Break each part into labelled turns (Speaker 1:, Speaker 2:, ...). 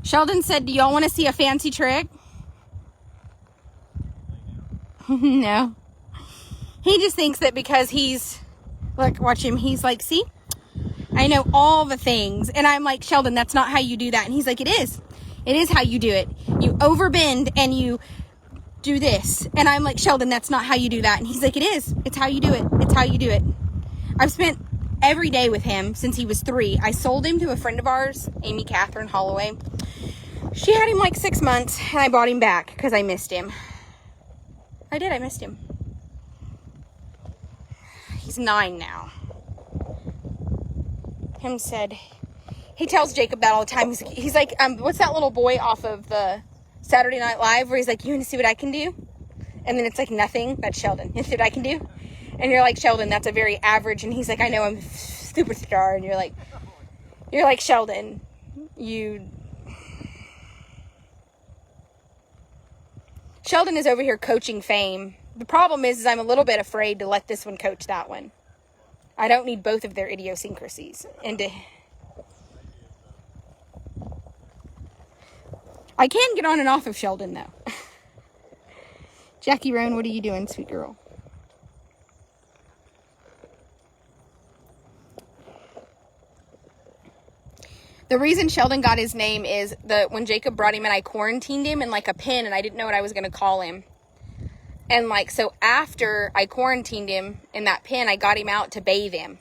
Speaker 1: Sheldon said, do y'all want to see a fancy trick? No. He just thinks that because he's, look, watch him. He's like, see, I know all the things. And I'm like, Sheldon, that's not how you do that. And he's like, it is. It is how you do it. You overbend and you do this. And I'm like, Sheldon, that's not how you do that. And he's like, it is. It's how you do it. It's how you do it. I've spent every day with him since he was 3. I sold him to a friend of ours, Amy Catherine Holloway. She had him like 6 months, and I bought him back because I missed him. I did. I missed him. He's 9 now. Him said, he tells Jacob that all the time. He's like, what's that little boy off of the Saturday Night Live where he's like, you want to see what I can do? And then it's like nothing. That's Sheldon. You see what I can do? And you're like, Sheldon, that's a very average. And he's like, I know, I'm a superstar. And you're like, Sheldon, Sheldon is over here coaching Fame. The problem is I'm a little bit afraid to let this one coach that one. I don't need both of their idiosyncrasies. I can get on and off of Sheldon, though. Jackie Roan, what are you doing, sweet girl? The reason Sheldon got his name is when Jacob brought him in, I quarantined him in like a pen, and I didn't know what I was going to call him. And like, so after I quarantined him in that pen, I got him out to bathe him.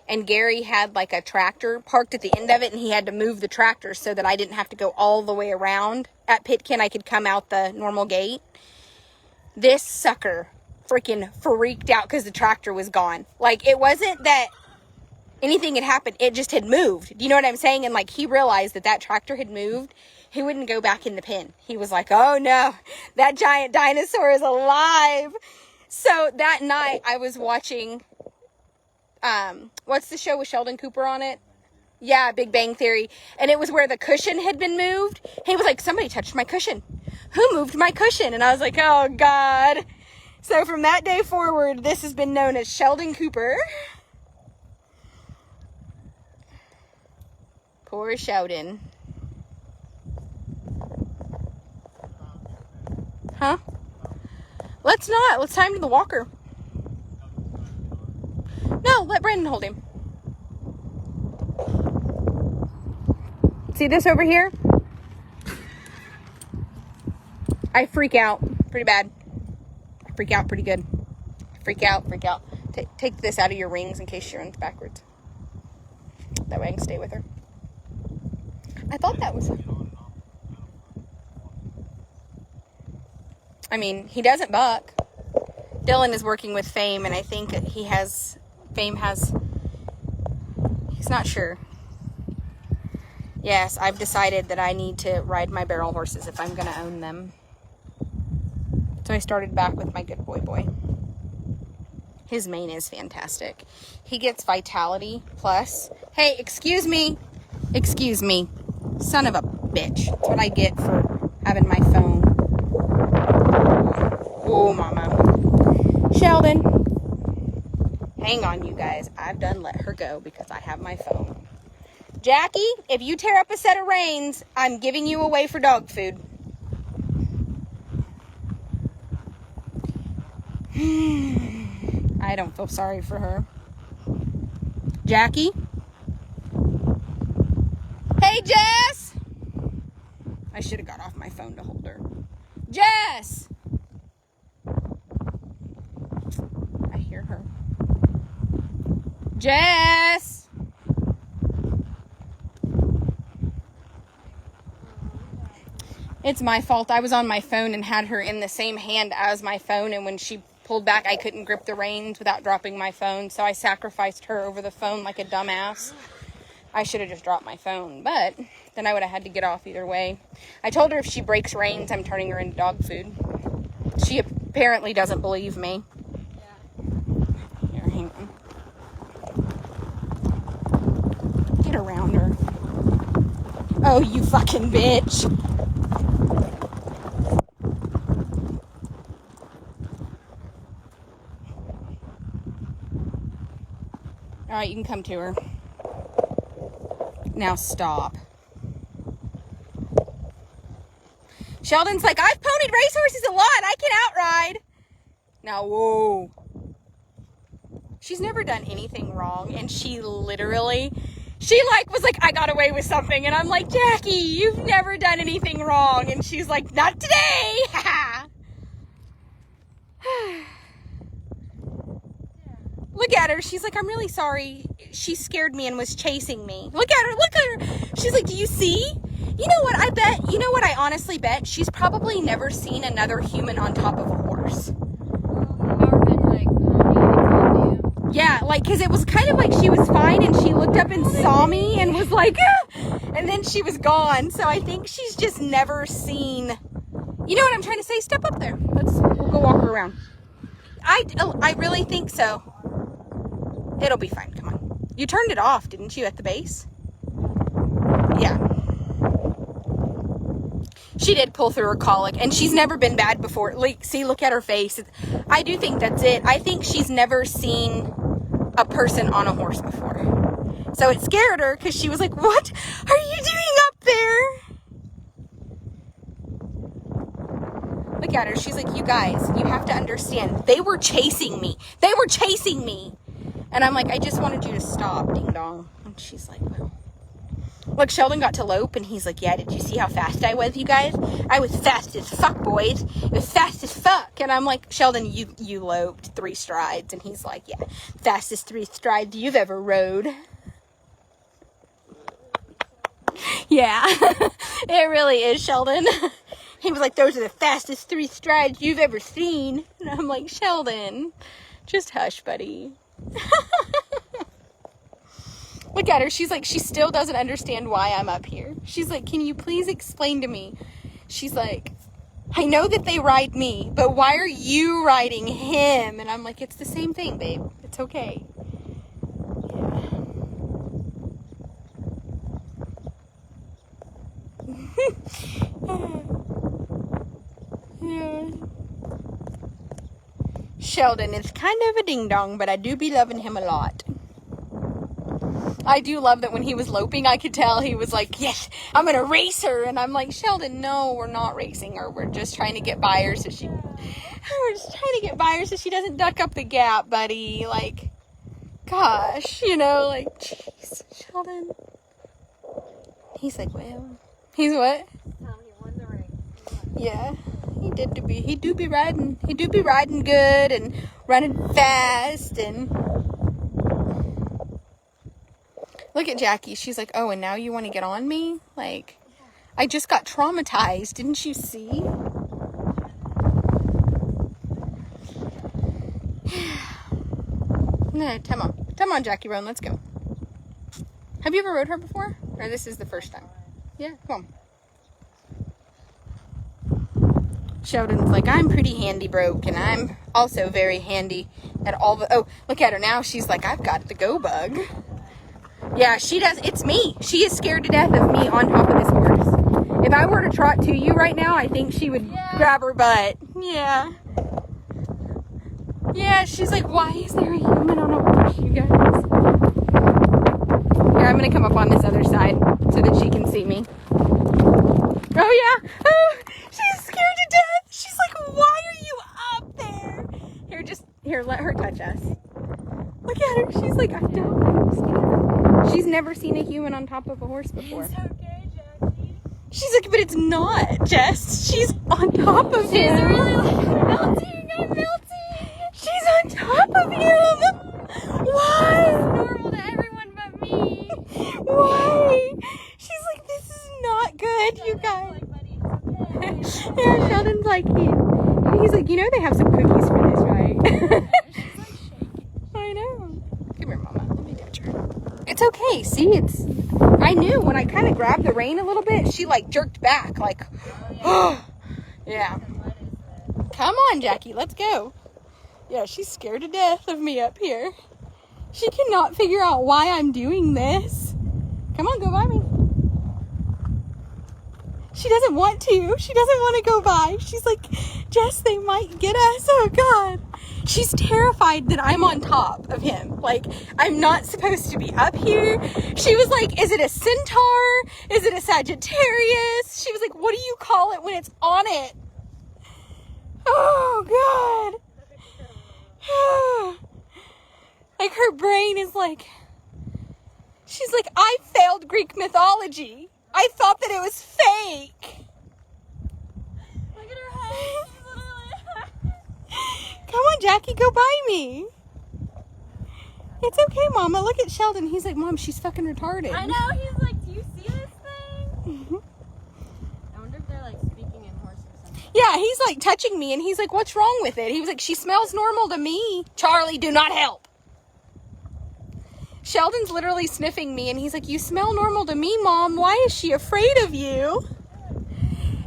Speaker 1: And Gary had like a tractor parked at the end of it, and he had to move the tractor so that I didn't have to go all the way around. At Pitkin, I could come out the normal gate. This sucker freaking freaked out because the tractor was gone. Like, it wasn't that anything had happened. It just had moved. Do you know what I'm saying? And like, he realized that tractor had moved. He wouldn't go back in the pen. He was like, oh no, that giant dinosaur is alive. So that night I was watching, what's the show with Sheldon Cooper on it? Yeah, Big Bang Theory. And it was where the cushion had been moved. He was like, somebody touched my cushion. Who moved my cushion? And I was like, oh God. So from that day forward, this has been known as Sheldon Cooper. Poor Sheldon. Huh? Let's not. Let's tie him to the walker. No, let Brandon hold him. See this over here? I freak out pretty bad. I freak out pretty good. Freak out. Take this out of your rings in case she runs backwards. That way I can stay with her. I thought that was... I mean, he doesn't buck. Dylan is working with Fame, and I think Fame has... He's not sure. Yes, I've decided that I need to ride my barrel horses if I'm going to own them. So I started back with my good boy. His mane is fantastic. He gets Vitality Plus. Hey, excuse me. Son of a bitch. That's what I get for having my phone. Oh, mama. Sheldon. Hang on, you guys. I've done let her go because I have my phone. Jackie, if you tear up a set of reins, I'm giving you away for dog food. I don't feel sorry for her. Jackie? Hey, Jess! I should have got off my phone to hold her. Jess! I hear her. Jess! It's my fault. I was on my phone and had her in the same hand as my phone, and when she pulled back, I couldn't grip the reins without dropping my phone, so I sacrificed her over the phone like a dumbass. I should have just dropped my phone, but then I would have had to get off either way. I told her if she breaks reins, I'm turning her into dog food. She apparently doesn't believe me. Here, hang on. Get around her. Oh, you fucking bitch. All right, you can come to her. Now stop. Sheldon's like, I've ponied racehorses a lot. I can outride. Now, whoa. She's never done anything wrong. And she literally, was like, I got away with something. And I'm like, Jackie, you've never done anything wrong. And she's like, not today. Look at her. She's like, I'm really sorry. She scared me and was chasing me. Look at her. Look at her. She's like, do you see? You know what? I honestly bet she's probably never seen another human on top of a horse. Yeah, like, because it was kind of like she was fine and she looked up and saw me and was like, ah! And then she was gone. So I think she's just never seen, you know what I'm trying to say? Step up there. We'll go walk her around. I really think so. It'll be fine. Come on. You turned it off, didn't you, at the base? Yeah. She did pull through her colic, and she's never been bad before. Like, see, look at her face. I do think that's it. I think she's never seen a person on a horse before. So it scared her because she was like, what are you doing up there? Look at her. She's like, you guys, you have to understand. They were chasing me. They were chasing me. And I'm like, I just wanted you to stop, ding dong. And she's like, well. Look, Sheldon got to lope, and he's like, yeah, did you see how fast I was, you guys? I was fast as fuck, boys. It was fast as fuck. And I'm like, Sheldon, you loped 3 strides. And he's like, yeah, fastest 3 strides you've ever rode. Yeah, it really is, Sheldon. He was like, those are the fastest 3 strides you've ever seen. And I'm like, Sheldon, just hush, buddy. Look at her. She's like, she still doesn't understand why I'm up here. She's like, can you please explain to me? She's like, I know that they ride me, but why are you riding him? And I'm like, it's the same thing, babe. It's okay. Yeah. Yeah. Sheldon is kind of a ding-dong, but I do be loving him a lot. I do love that when he was loping, I could tell he was like, yes, I'm going to race her. And I'm like, Sheldon, no, we're not racing her. We're just trying to get by her so she doesn't duck up the gap, buddy. Like, gosh, you know, like, jeez, Sheldon. He's like, well, he's what?
Speaker 2: He won the ring.
Speaker 1: Yeah, he do be riding good and running fast and... Look at Jackie. She's like, oh, and now you want to get on me? Like, I just got traumatized. Didn't you see? No, come on, Jackie Roan. Let's go. Have you ever rode her before? Or this is the first time? Yeah, come on. Sheldon's like, I'm pretty handy broke, and I'm also very handy at all the... Oh, look at her now. She's like, I've got the go bug. Yeah, she does. It's me. She is scared to death of me on top of this horse. If I were to trot to you right now, I think she would grab her butt. Yeah. Yeah, she's like, why is there a human on a horse, you guys? Here, I'm going to come up on this other side so that she can see me. Oh, yeah. Oh, she's scared to death. She's like, why are you up there? Here, let her touch us. Look at her. She's like, I don't understand. She's never seen a human on top of a horse before.
Speaker 2: It's okay, Jackie.
Speaker 1: She's like, but it's not, Jess. She's on top of him.
Speaker 2: She's really like, I'm melting.
Speaker 1: She's on top of him. Why?
Speaker 2: It's normal to everyone but me.
Speaker 1: Why? She's like, this is not good, you guys.
Speaker 2: Like, buddy, it's okay.
Speaker 1: Yeah, Sheldon's like, he's like, you know they have some cookies for this, right?
Speaker 2: She's like shaking.
Speaker 1: I know. Come here, Mama. Let me touch her. It's okay. See, I knew when I kind of grabbed the rein a little bit, she like jerked back, like, oh, yeah. Come on, Jackie, let's go. Yeah, she's scared to death of me up here. She cannot figure out why I'm doing this. Come on, go by me. She doesn't want to. She doesn't want to go by. She's like, Jess, they might get us. Oh, God. She's terrified that I'm on top of him. Like, I'm not supposed to be up here. She was like, is it a centaur? Is it a Sagittarius? She was like, what do you call it when it's on it? Oh, God. Like, her brain is like, she's like, I failed Greek mythology. I thought that it was fake.
Speaker 2: Look at her head. She's literally...
Speaker 1: Come on, Jackie, go by me. It's okay, Mama. Look at Sheldon. He's like, Mom, she's fucking retarded.
Speaker 2: I know. He's like, do you see this thing? I wonder if they're like speaking in horse or something.
Speaker 1: Yeah, he's like touching me, and he's like, what's wrong with it? He was like, she smells normal to me. Charlie, do not help. Sheldon's literally sniffing me, and he's like, you smell normal to me, Mom. Why is she afraid of you?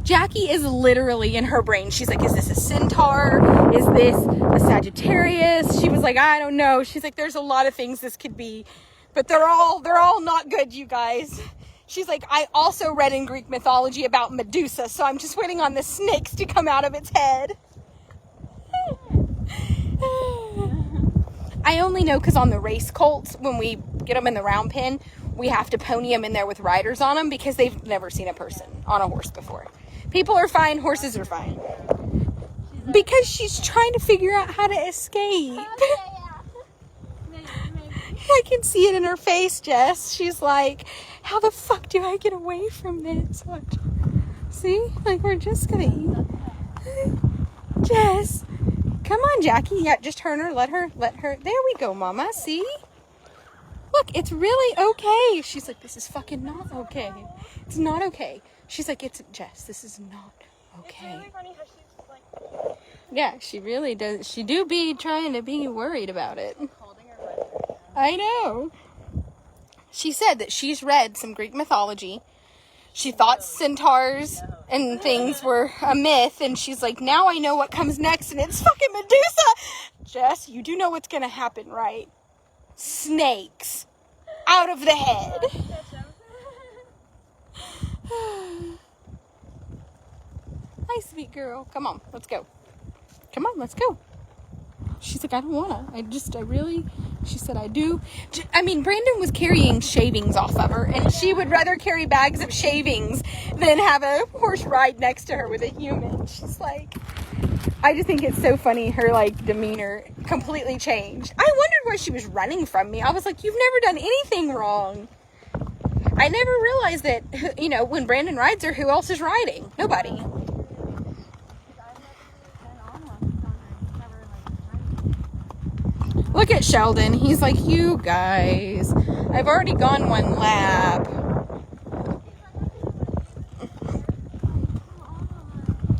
Speaker 1: Jackie is literally in her brain. She's like, is this a centaur? Is this a Sagittarius? She was like, I don't know. She's like, there's a lot of things this could be, but they're all not good, you guys. She's like, I also read in Greek mythology about Medusa, so I'm just waiting on the snakes to come out of its head. I only know because on the race colts, when we get them in the round pen, we have to pony them in there with riders on them because they've never seen a person on a horse before. People are fine, horses are fine. Because she's trying to figure out how to escape. I can see it in her face, Jess. She's like, how the fuck do I get away from this? Watch. See? Like, we're just gonna eat. Jess. Come on, Jackie. Yeah, just turn her. Let her. There we go, Mama. See? Look, it's really okay. She's like, this is fucking not okay. It's not okay. She's like, it's Jess. This is not okay.
Speaker 2: It's really funny how she's like...
Speaker 1: Yeah, she really does. She do be trying to be worried about it.
Speaker 2: holding her breath.
Speaker 1: I know. She said that she's read some Greek mythology. She thought centaurs and things were a myth, and she's like, now I know what comes next, and it's fucking Medusa. Jess, you do know what's gonna happen, right? Snakes out of the head. Hi, sweet girl. Come on, let's go. Come on, let's go. She's like, I don't wanna. She said, I do. I mean, Brandon was carrying shavings off of her, and she would rather carry bags of shavings than have a horse ride next to her with a human. She's like, I just think it's so funny. Her like demeanor completely changed. I wondered why she was running from me. I was like, you've never done anything wrong. I never realized that, you know, when Brandon rides her, who else is riding? Nobody. Look at Sheldon. He's like, you guys, I've already gone one lap.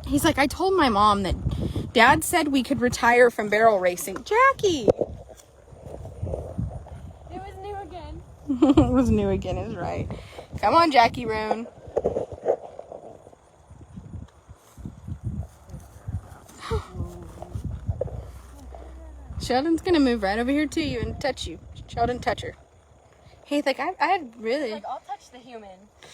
Speaker 1: He's like, I told my mom that Dad said we could retire from barrel racing. Jackie!
Speaker 2: It was new again.
Speaker 1: It was new again, is right. Come on, Jackie Roan. Sheldon's gonna move right over here to you and touch you. Sheldon, touch her. He's like, I'd really...
Speaker 2: Like, I'll touch the human.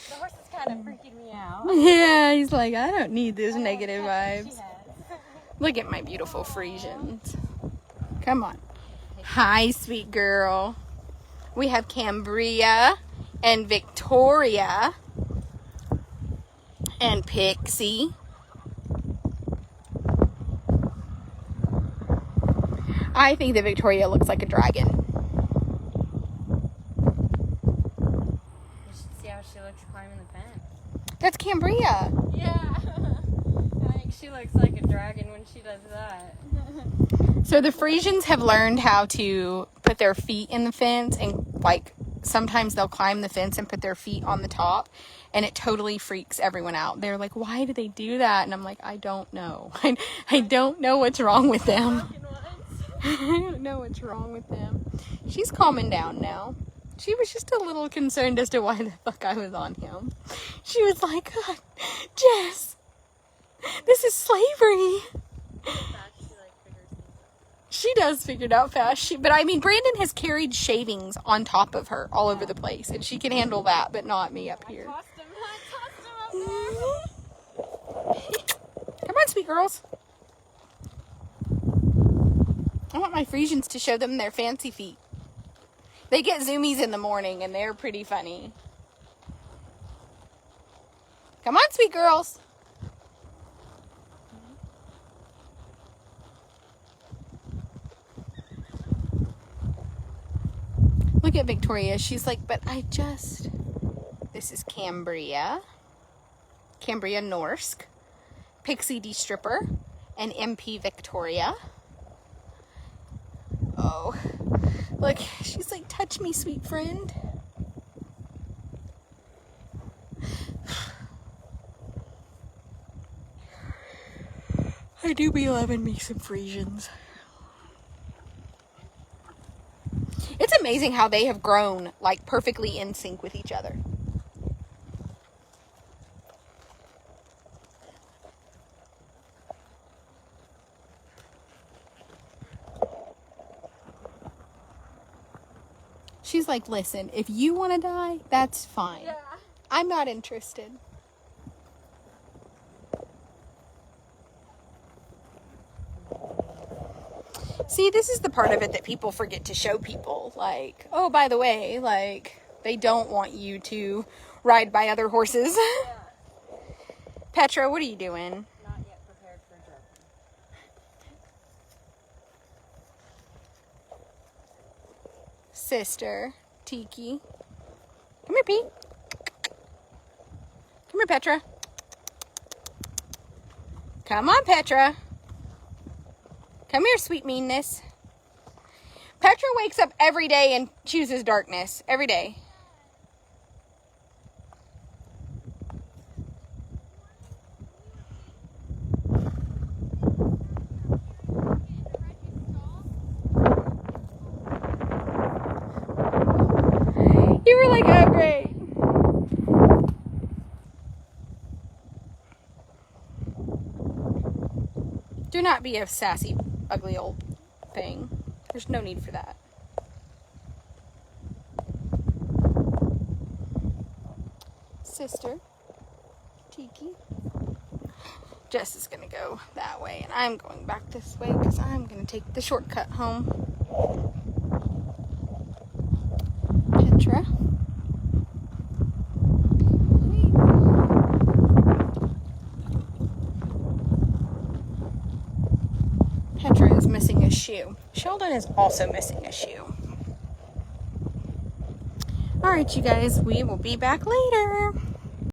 Speaker 2: The horse is kind of freaking me out.
Speaker 1: Yeah, he's like, I don't need those negative vibes.
Speaker 2: She has.
Speaker 1: Look at my beautiful Frisians. Come on. Hi, sweet girl. We have Cambria and Victoria and Pixie. I think that Victoria looks like a dragon.
Speaker 2: You should see how she looks climbing the fence.
Speaker 1: That's Cambria.
Speaker 2: Yeah. I think she looks like a dragon when she does that.
Speaker 1: So the Frisians have learned how to put their feet in the fence, and like sometimes they'll climb the fence and put their feet on the top, and it totally freaks everyone out. They're like, why do they do that? And I'm like, I don't know. I don't know what's wrong with them. I don't know what's wrong with them. She's calming down now. She was just a little concerned as to why the fuck I was on him. She was like, God, Jess, this is slavery. She does figure it out fast. But I mean, Brandon has carried shavings on top of her all over the place, and she can handle that, but not me up here.
Speaker 2: I tossed him up there.
Speaker 1: sweet girls. I want my Frisians to show them their fancy feet. They get zoomies in the morning and they're pretty funny. Come on, sweet girls. Look at Victoria. She's like, but this is Cambria Norsk, Pixie D Stripper, and MP Victoria. Oh, look, she's like, touch me, sweet friend. I do be loving me some Frisians. It's amazing how they have grown, like, perfectly in sync with each other. She's like, listen, if you want to die, that's fine.
Speaker 2: Yeah.
Speaker 1: I'm not interested. See, this is the part of it that people forget to show people. Like, oh, by the way, like, they don't want you to ride by other horses.
Speaker 2: Yeah.
Speaker 1: Petra, what are you doing?
Speaker 2: Not yet prepared for jumping.
Speaker 1: Sister, Tiki. Come here, Pete. Come here, Petra. Come on, Petra. Come here, sweet meanness. Petra wakes up every day and chooses darkness. Every day. You were like, oh, great. Do not be a sassy, ugly old thing. There's no need for that. Sister, Tiki. Jess is going to go that way, and I'm going back this way because I'm going to take the shortcut home. Petra. Petra is missing a shoe. Sheldon is also missing a shoe. Alright, you guys, we will be back later.